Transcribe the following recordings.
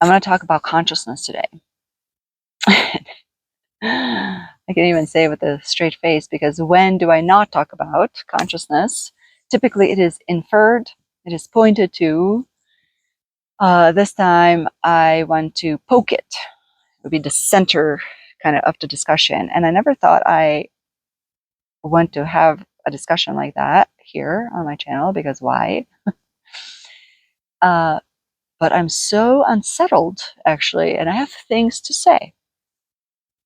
I'm going to talk about consciousness today. I can even say it with a straight face, because when do I not talk about consciousness? Typically, it is inferred, it is pointed to. This time, I want to poke it. It would be the center kind of the discussion. And I never thought I want to have a discussion like that here on my channel, because why? Uh, but I'm so unsettled, actually, and I have things to say.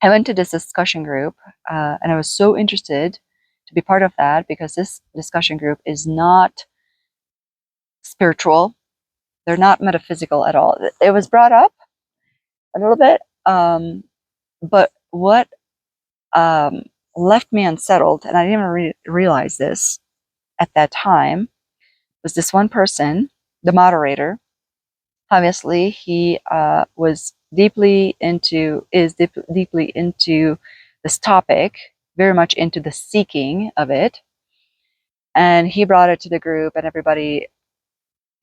I went to this discussion group, and I was so interested to be part of that, because this discussion group is not spiritual. They're not metaphysical at all. It was brought up a little bit, but what left me unsettled, and I didn't even realize this at that time, was this one person, the moderator. Obviously, he was deeply into, deeply into this topic, very much into the seeking of it. And he brought it to the group, and everybody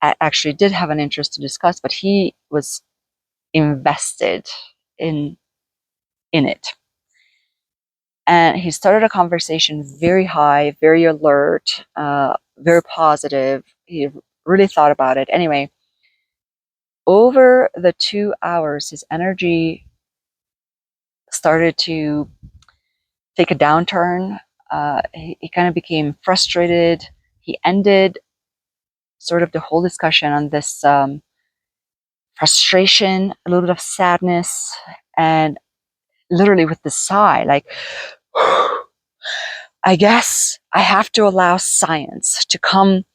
actually did have an interest to discuss, but he was invested in it. And he started a conversation very high, very alert, very positive. He really thought about it. Anyway, over the 2 hours, his energy started to take a downturn. He kind of became frustrated. He ended sort of the whole discussion on this frustration, a little bit of sadness, and literally with the sigh, like, I guess I have to allow science to come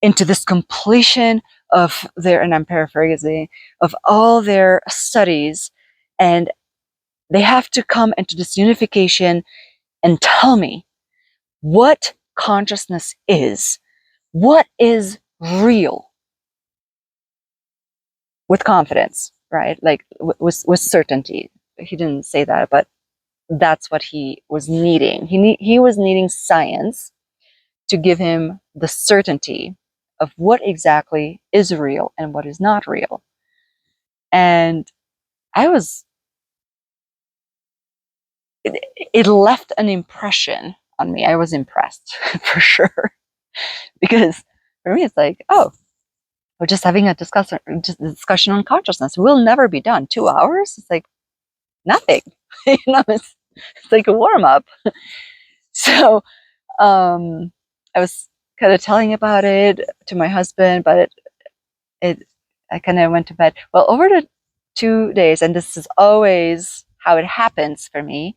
into this completion of their, and I'm paraphrasing, of all their studies, and they have to come into this unification and tell me what consciousness is, what is real, with confidence, right? Like with certainty. He didn't say that, but that's what he was needing. He was needing science to give him the certainty of what exactly is real and what is not real. And I was, it left an impression on me. I was impressed for sure. Because for me, it's like, oh, we're just having a discussion on consciousness. We'll never be done. 2 hours? It's like nothing. It's like a warm up. So I was kind of telling about it to my husband, but I kind of went to bed. Well, over the 2 days, and this is always how it happens for me,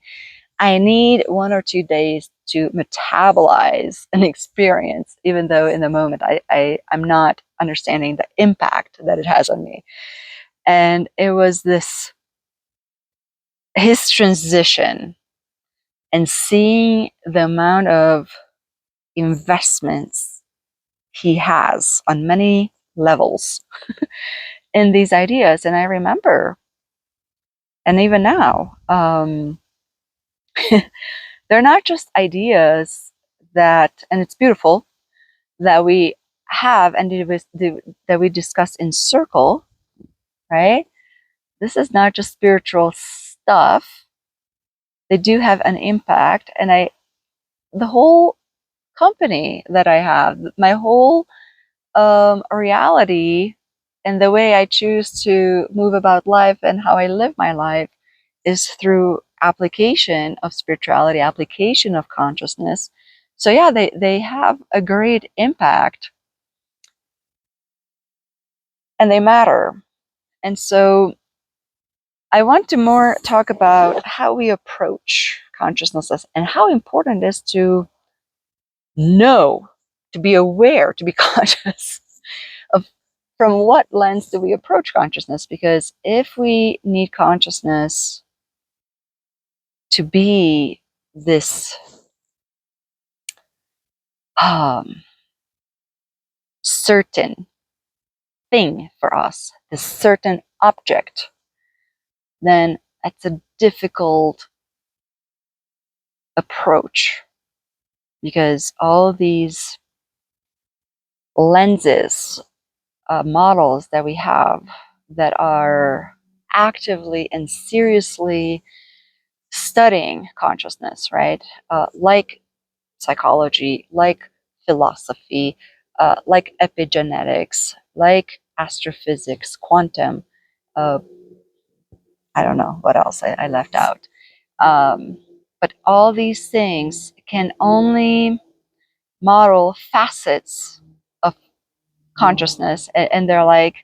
I need 1 or 2 days to metabolize an experience, even though in the moment I'm not understanding the impact that it has on me. And it was his transition, and seeing the amount of investments he has on many levels in these ideas. And I remember, and even now, they're not just ideas that, and it's beautiful, that we have and that we discuss in circle, right? This is not just spiritual stuff. They do have an impact. And the whole company that I have, my whole reality, and the way I choose to move about life and how I live my life is through application of spirituality, application of consciousness. So yeah, they have a great impact, and they matter. And so I want to more talk about how we approach consciousness and how important it is to know, to be aware, to be conscious of from what lens do we approach consciousness. Because if we need consciousness to be this certain thing for us, this certain object, then it's a difficult approach, because all these lenses, models that we have, that are actively and seriously studying consciousness, right? Like psychology, like philosophy, like epigenetics, like astrophysics, quantum. Uh, I don't know what else I left out. Um, but all these things can only model facets of consciousness. And they're like,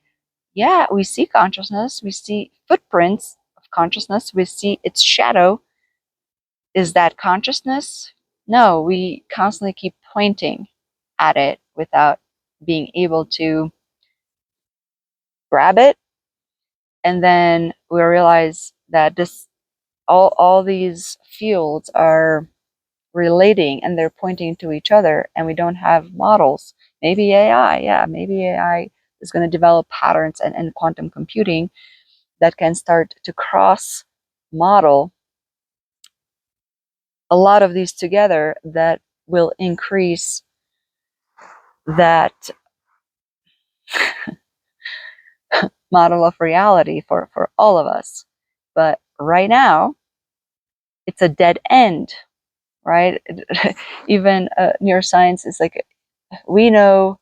yeah, we see consciousness, we see footprints of consciousness, we see its shadow. Is that consciousness? No, we constantly keep pointing at it without being able to grab it. And then we realize that this all these fields are relating and they're pointing to each other, and we don't have models. Maybe AI, yeah, maybe AI is going to develop patterns and quantum computing that can start to cross model a lot of these together, that will increase that model of reality for all of us. But right now, it's a dead end, right? Even neuroscience is like, we know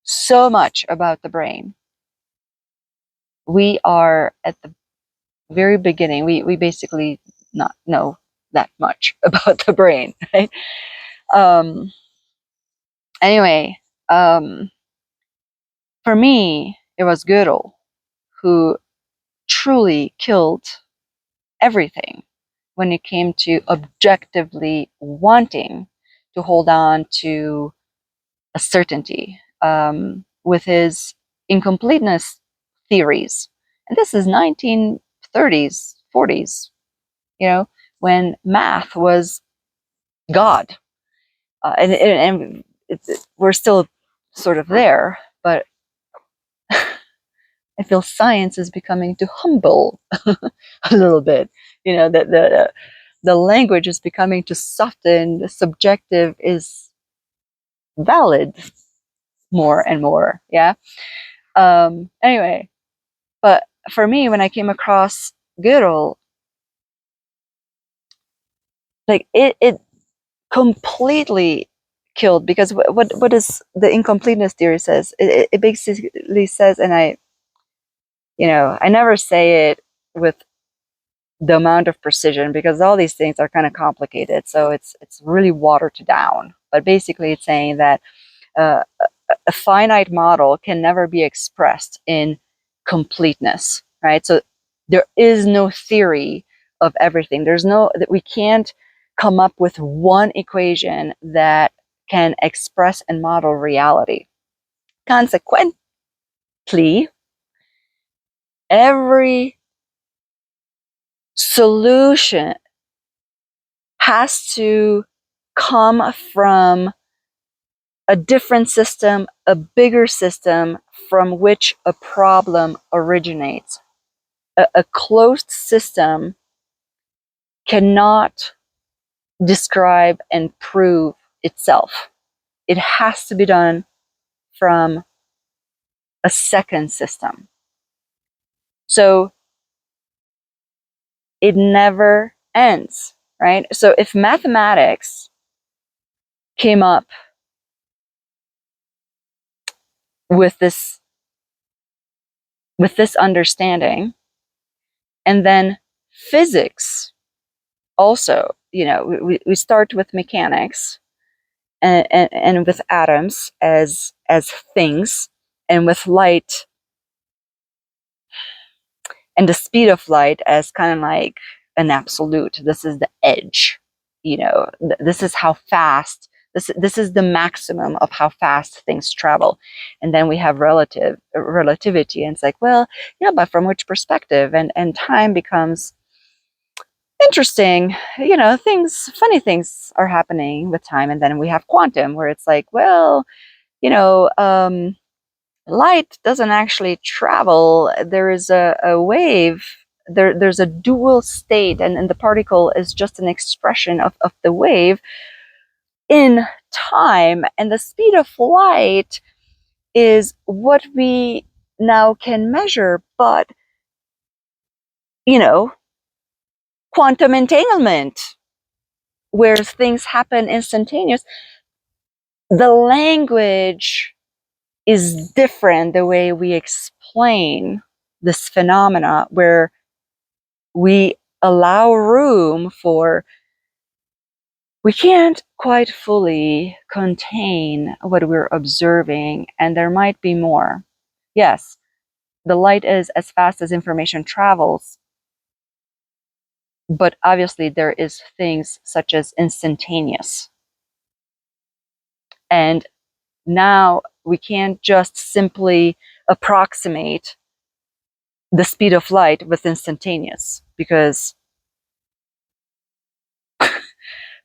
so much about the brain. We are at the very beginning. We basically not know that much about the brain, right? Um, anyway, for me, it was Gödel who truly killed everything when it came to objectively wanting to hold on to a certainty, with his incompleteness theories. And this is 1930s, 40s, you know, when math was God. And we're still sort of there, but I feel science is becoming too humble a little bit. You know, that the language is becoming too softened. The subjective is valid more and more. Yeah. Anyway, but for me, when I came across Gödel, like it completely killed, because what is the incompleteness theory says? It basically says, and I never say it with the amount of precision, because all these things are kind of complicated, so it's really watered down. But basically, it's saying that uh, a finite model can never be expressed in completeness, right? So there is no theory of everything. There's no, that we can't come up with one equation that can express and model reality. Consequently, every solution has to come from a different system, a bigger system from which a problem originates. A closed system cannot describe and prove itself. It has to be done from a second system. So it never ends, right? So if mathematics came up with this understanding, and then physics also, we start with mechanics, and with atoms as things, and with light and the speed of light as kind of like an absolute. This is the edge. This is how fast. This is the maximum of how fast things travel. And then we have relativity, and it's like, well, yeah, but from which perspective? And time becomes interesting. Funny things are happening with time. And then we have quantum, where it's like, well, light doesn't actually travel. There is a wave. There's a dual state, and the particle is just an expression of the wave in time. And the speed of light is what we now can measure, but, quantum entanglement, where things happen instantaneous, the language is different, the way we explain this phenomena, where we allow room for, we can't quite fully contain what we're observing, and there might be more. Yes, the light is as fast as information travels, but obviously there is things such as instantaneous. And now we can't just simply approximate the speed of light with instantaneous, because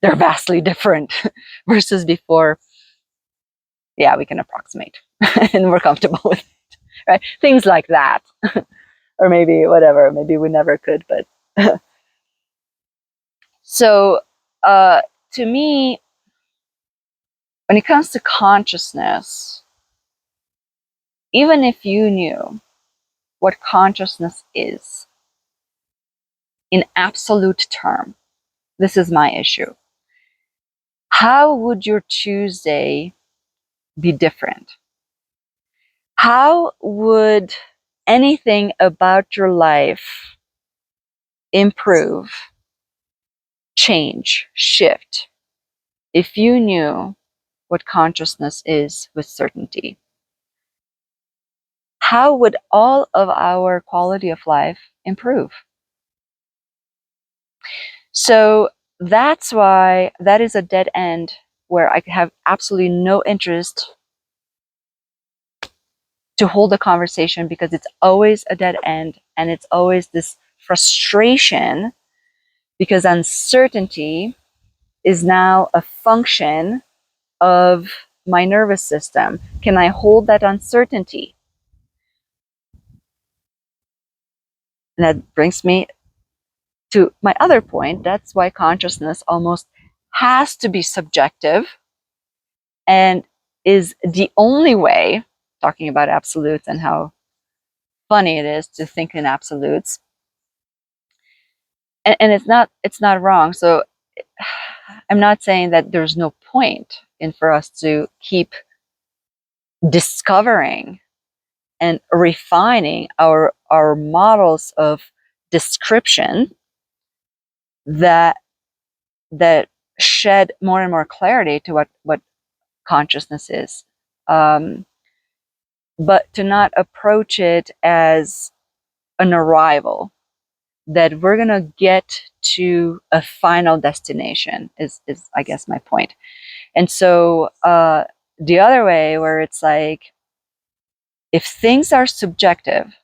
they're vastly different versus before. Yeah, we can approximate and we're comfortable with it, right? Things like that. Or maybe whatever, maybe we never could, but so to me, when it comes to consciousness, even if you knew what consciousness is in absolute term, this is my issue. How would your Tuesday be different? How would anything about your life improve, change, shift, if you knew what consciousness is with certainty? How would all of our quality of life improve? So that's why that is a dead end where I have absolutely no interest to hold a conversation, because it's always a dead end, and it's always this frustration because uncertainty is now a function of my nervous system. Can I hold that uncertainty? And that brings me to my other point. That's why consciousness almost has to be subjective, and is the only way, talking about absolutes and how funny it is to think in absolutes. And it's not wrong. So I'm not saying that there's no point in for us to keep discovering and refining our models of description that shed more and more clarity to what consciousness is, but to not approach it as an arrival that we're gonna get to a final destination is I guess my point. And so the other way, where it's like, if things are subjective,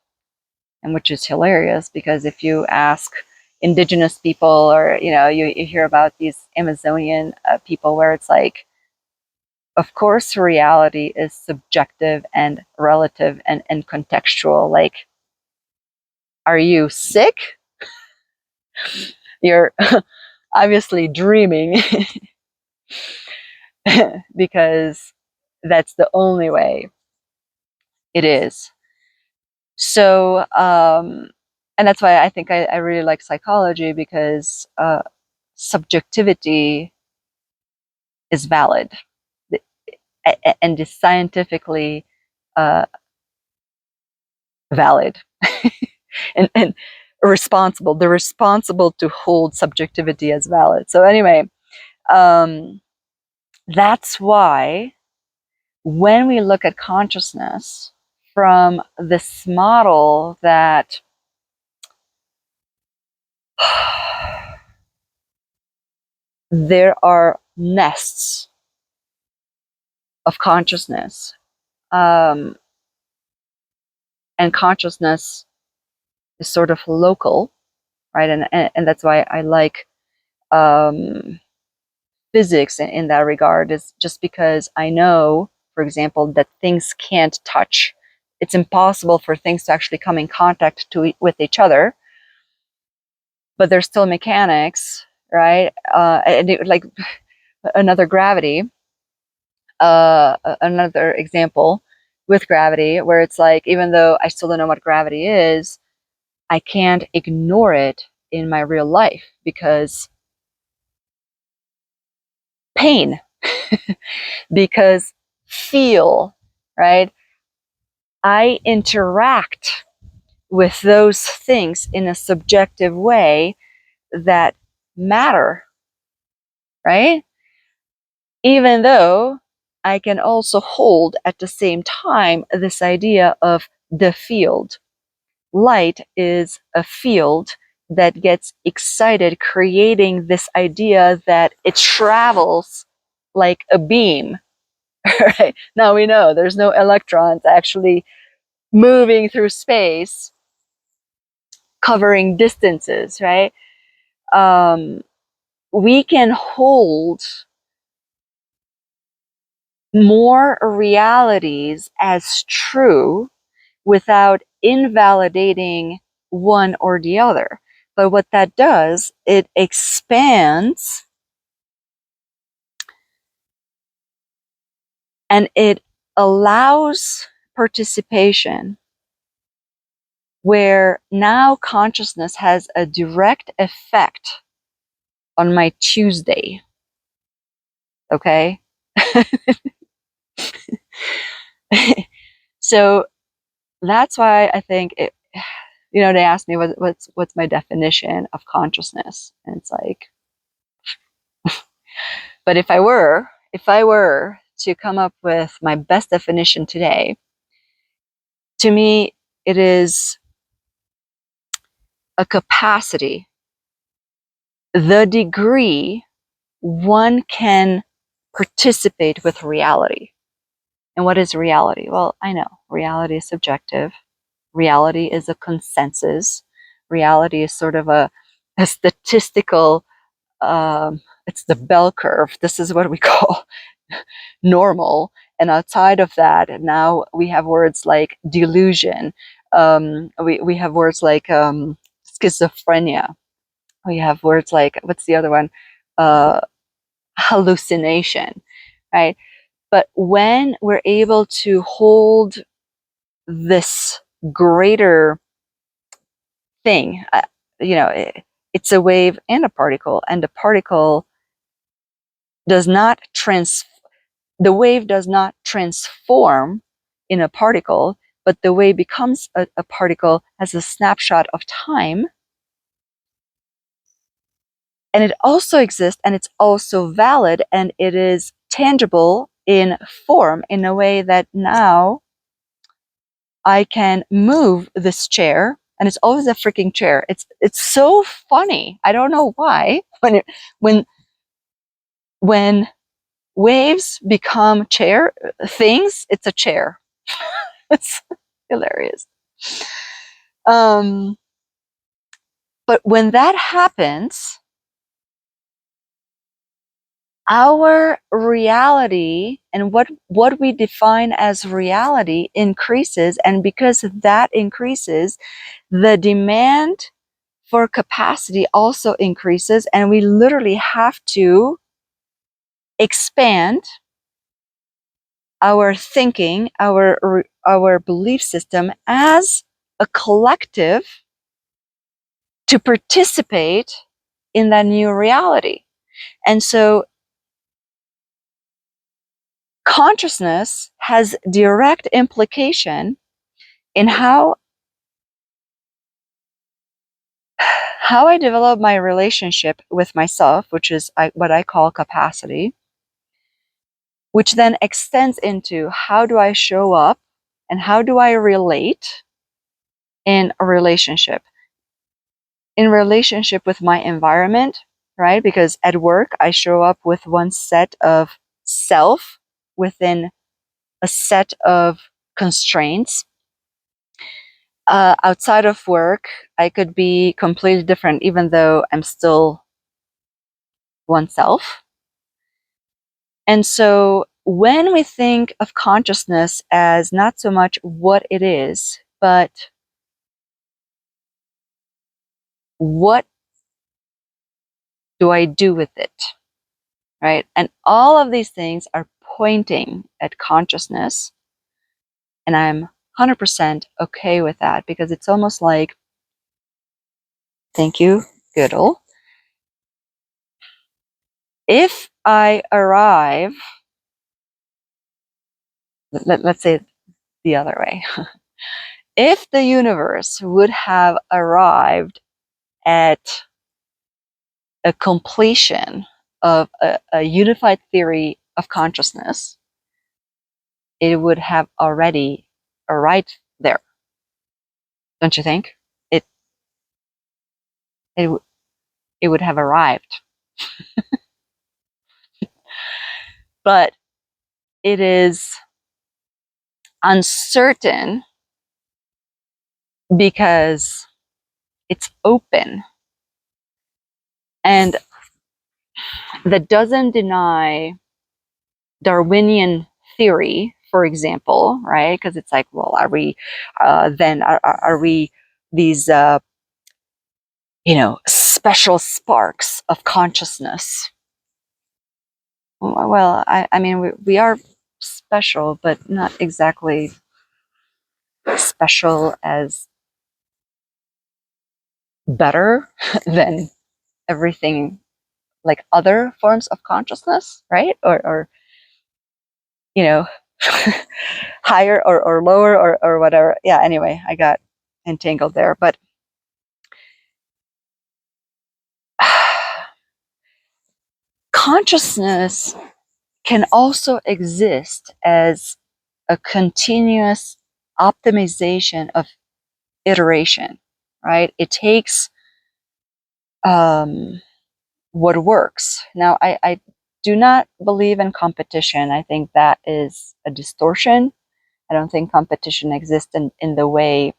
and which is hilarious, because if you ask indigenous people, or you hear about these Amazonian people, where it's like, of course reality is subjective and relative and contextual. Like, are you sick? You're obviously dreaming. Because that's the only way it is. So and that's why I think I really like psychology, because subjectivity is valid and is scientifically valid and responsible. They're responsible to hold subjectivity as valid. So anyway, that's why when we look at consciousness from this model that there are nests of consciousness, and consciousness is sort of local, right? And that's why I like physics in that regard, is just because I know, for example, that things can't touch. It's impossible for things to actually come in contact with each other, but there's still mechanics, right? Like another gravity, another example, with gravity, where it's like, even though I still don't know what gravity is, I can't ignore it in my real life because pain, because feel, right? I interact with those things in a subjective way that matter, right? Even though I can also hold at the same time this idea of the field. Light is a field that gets excited, creating this idea that it travels like a beam. Right? Now we know there's no electrons actually moving through space, covering distances, right? We can hold more realities as true without invalidating one or the other. But what that does, it expands and it allows participation where now consciousness has a direct effect on my Tuesday. Okay? So that's why I think it, they asked me what's my definition of consciousness, and it's like, but if I were to come up with my best definition today, to me it is a capacity, the degree one can participate with reality. And what is reality? Well, I know reality is subjective. Reality is a consensus. Reality is sort of a statistical, it's the bell curve. This is what we call normal. And outside of that, now we have words like delusion. We have words like schizophrenia. We have words like, what's the other one? Uh, Hallucination, right? But when we're able to hold this greater thing, it's a wave and a particle, and the particle does not the wave does not transform in a particle, but the wave becomes a particle as a snapshot of time. And it also exists, and it's also valid, and it is tangible in form in a way that now I can move this chair, and it's always a freaking chair. It's so funny. I don't know why. When when waves become chair things, it's a chair. It's hilarious. Um, but when that happens, our reality and what we define as reality increases, and because that increases, the demand for capacity also increases, and we literally have to expand our thinking, our belief system as a collective to participate in that new reality. And so consciousness has direct implication in how I develop my relationship with myself, which is what I call capacity, which then extends into how do I show up and how do I relate in a relationship. In relationship with my environment, right? Because at work, I show up with one set of self within a set of constraints. Outside of work, I could be completely different, even though I'm still oneself. And so when we think of consciousness as not so much what it is, but what do I do with it, right? And all of these things are pointing at consciousness. And I'm 100% okay with that, because it's almost like, thank you, Gödel. If I arrive, let's say it the other way. If the universe would have arrived at a completion of a unified theory of consciousness, it would have already arrived there. Don't you think? It it it would have arrived. But it is uncertain because it's open. And that doesn't deny Darwinian theory, for example, right? Because it's like, well, are we then are we these special sparks of consciousness? Well, I mean, we are special, but not exactly special as better than everything like other forms of consciousness, right? Or you know, higher or lower or whatever. Yeah, anyway, I got entangled there. But consciousness can also exist as a continuous optimization of iteration, right? It takes what works. Now, I do not believe in competition. I think that is a distortion. I don't think competition exists in the way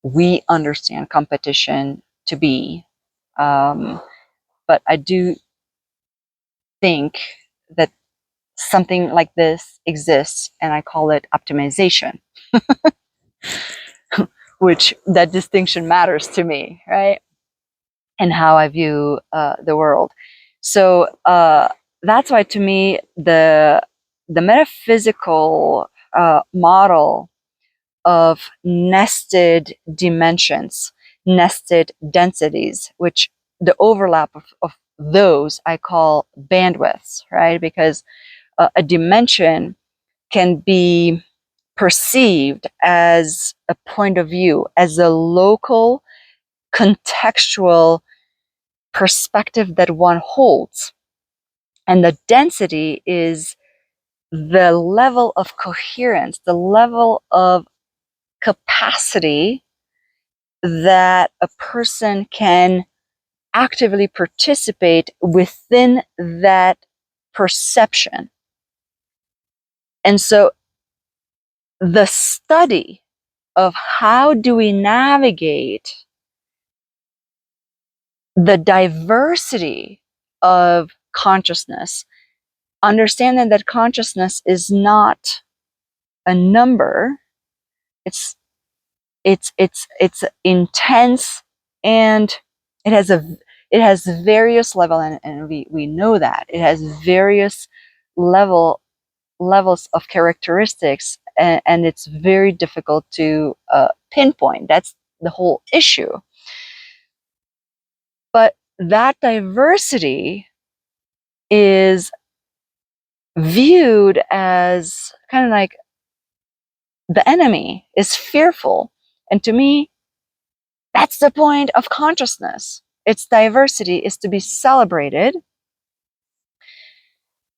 we understand competition to be. But I do think that something like this exists, and I call it optimization, which that distinction matters to me, right? And how I view the world. So that's why, to me, the metaphysical model of nested dimensions, nested densities, which the overlap of those I call bandwidths, right? Because a dimension can be perceived as a point of view, as a local, contextual perspective that one holds. And the density is the level of coherence, the level of capacity that a person can actively participate within that perception. And so the study of how do we navigate the diversity of consciousness, understanding that consciousness is not a number, it's intense, and it has various level, and we know that it has various levels of characteristics, and it's very difficult to pinpoint. That's the whole issue. But that diversity is viewed as kind of like the enemy, is fearful. And to me, that's the point of consciousness. Its diversity is to be celebrated.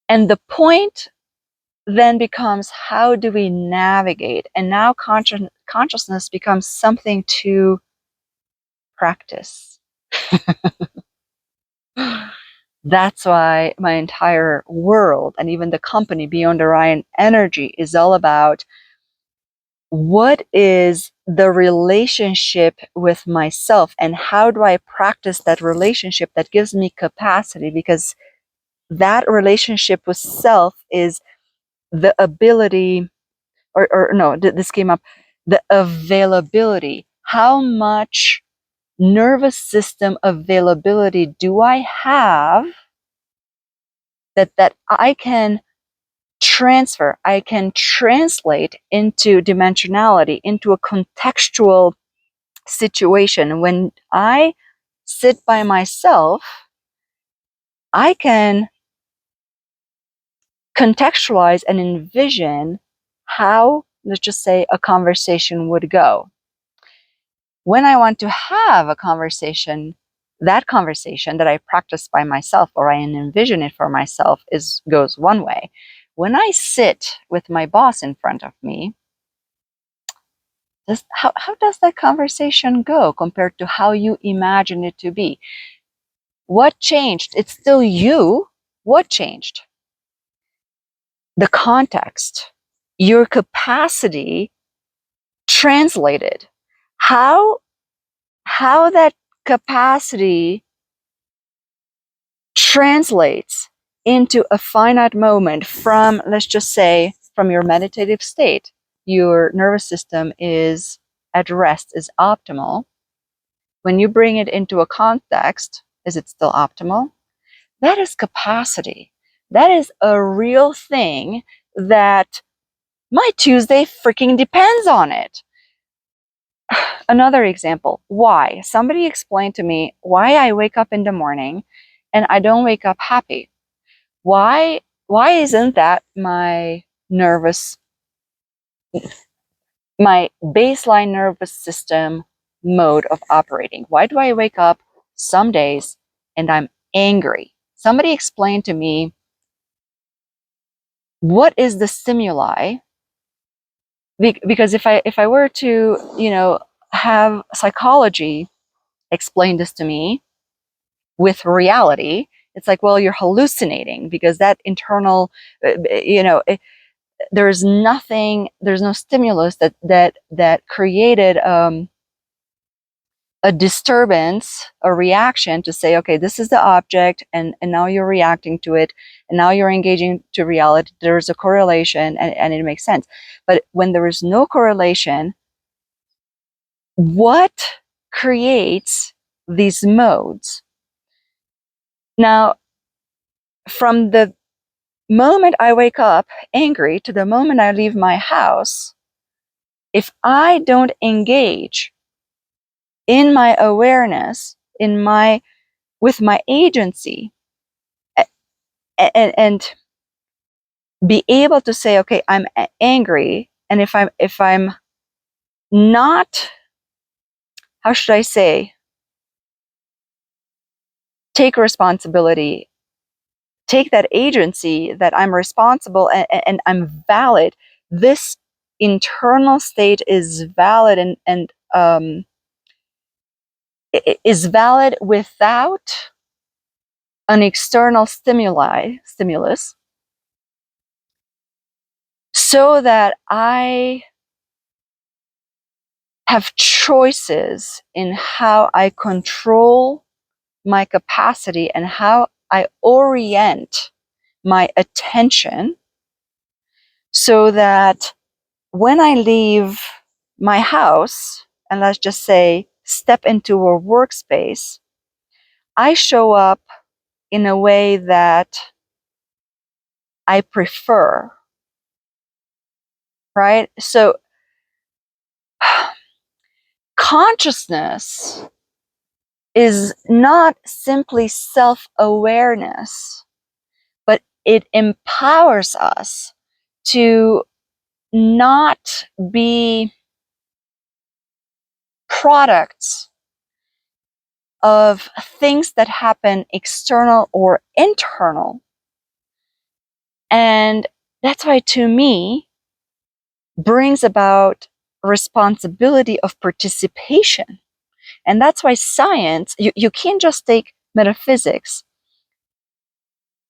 And the point then becomes, how do we navigate? And now consciousness becomes something to practice. That's why my entire world, and even the company Beyond Orion Energy, is all about what is the relationship with myself, and how do I practice that relationship that gives me capacity, because that relationship with self is the ability, or no, this came up, the availability. How much nervous system availability do I have that I can transfer, I can translate into dimensionality, into a contextual situation. When I sit by myself, I can contextualize and envision how, let's just say, a conversation would go. When I want to have a conversation, that conversation that I practice by myself or I envision it for myself goes one way. When I sit with my boss in front of me, how does that conversation go compared to how you imagine it to be? What changed? It's still you. What changed? The context, your capacity translated. How that capacity translates into a finite moment from, let's just say, from your meditative state. Your nervous system is at rest, is optimal. When you bring it into a context, is it still optimal? That is capacity. That is a real thing that my Tuesday freaking depends on it. Another example, why? Somebody explained to me why I wake up in the morning and I don't wake up happy. Why isn't that my baseline nervous system mode of operating? Why do I wake up some days and I'm angry? Somebody explained to me what is the stimuli, because if I were to, have psychology explain this to me with reality, it's like, well, you're hallucinating because that internal, there's no stimulus that created a disturbance, a reaction to say, okay, this is the object, and now you're reacting to it, and now you're engaging to reality. There's a correlation, and it makes sense. But when there is no correlation, what creates these modes? Now, from the moment I wake up angry to the moment I leave my house, if I don't engage in my awareness, with my agency, and be able to say, okay, I'm angry, and if I'm not, how should I say, take responsibility, take that agency that I'm responsible, and I'm valid. This internal state is valid, and is valid without an external stimulus, so that I have choices in how I control my capacity and how I orient my attention, so that when I leave my house, and let's just say step into a workspace, I show up in a way that I prefer, right? So consciousness is not simply self-awareness, but it empowers us to not be products of things that happen external or internal. And that's why, to me, brings about responsibility of participation. And that's why science, you can't just take metaphysics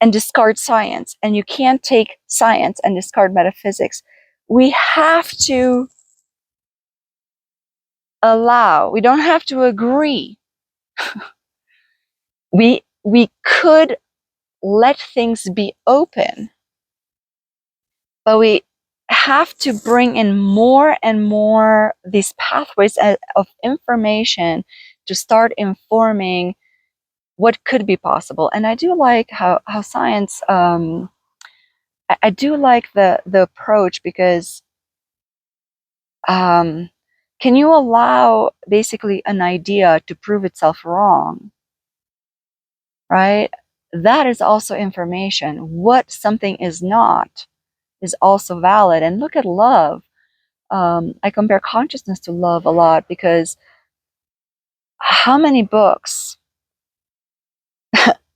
and discard science, and you can't take science and discard metaphysics. We have to we don't have to agree. We could let things be open, but we have to bring in more and more these pathways of information to start informing what could be possible. And I do like how science I do like the approach because can you allow basically an idea to prove itself wrong, right? That is also information. What something is not is also valid. And look at love. I compare consciousness to love a lot because how many books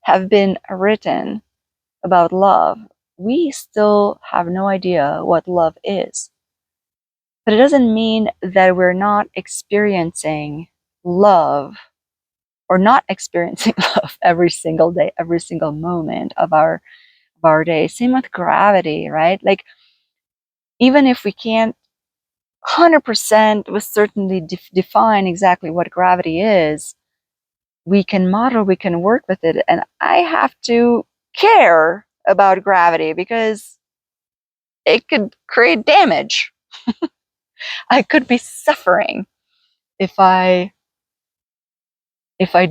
have been written about love? We still have no idea what love is. But it doesn't mean that we're not experiencing love or not experiencing love every single day, every single moment of our day. Same with gravity, right? Like even if we can't 100% with certainty define exactly what gravity is, we can model, we can work with it. And I have to care about gravity because it could create damage. I could be suffering if I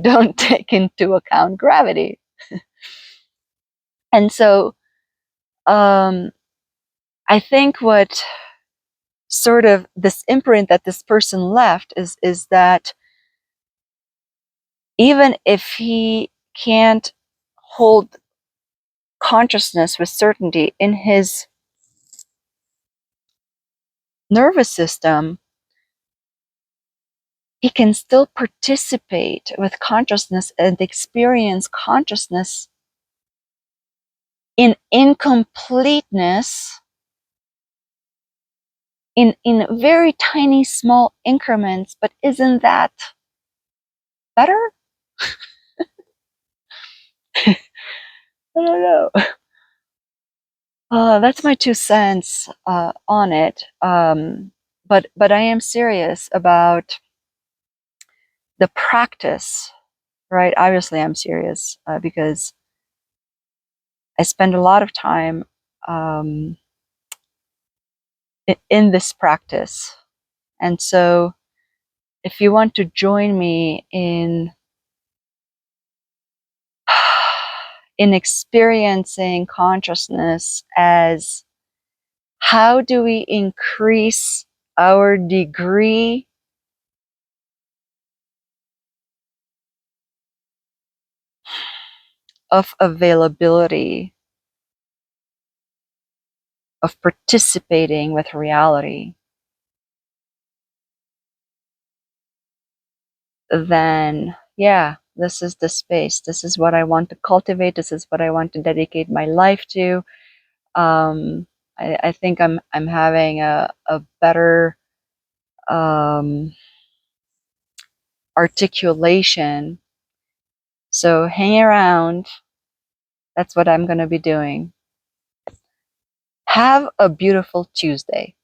don't take into account gravity. And so I think what sort of this imprint that this person left is that even if he can't hold consciousness with certainty in his nervous system, he can still participate with consciousness and experience consciousness in incompleteness, in very tiny small increments. But isn't that better? I don't know. That's my 2 cents on it. But I am serious about the practice, right? Obviously, I'm serious because I spend a lot of time um, in this practice. And so, if you want to join me in experiencing consciousness as how do we increase our degree of availability, of participating with reality, then yeah, this is the space. This is what I want to cultivate. This is what I want to dedicate my life to. Um, I think I'm having a better articulation. So hang around. That's what I'm going to be doing. Have a beautiful Tuesday.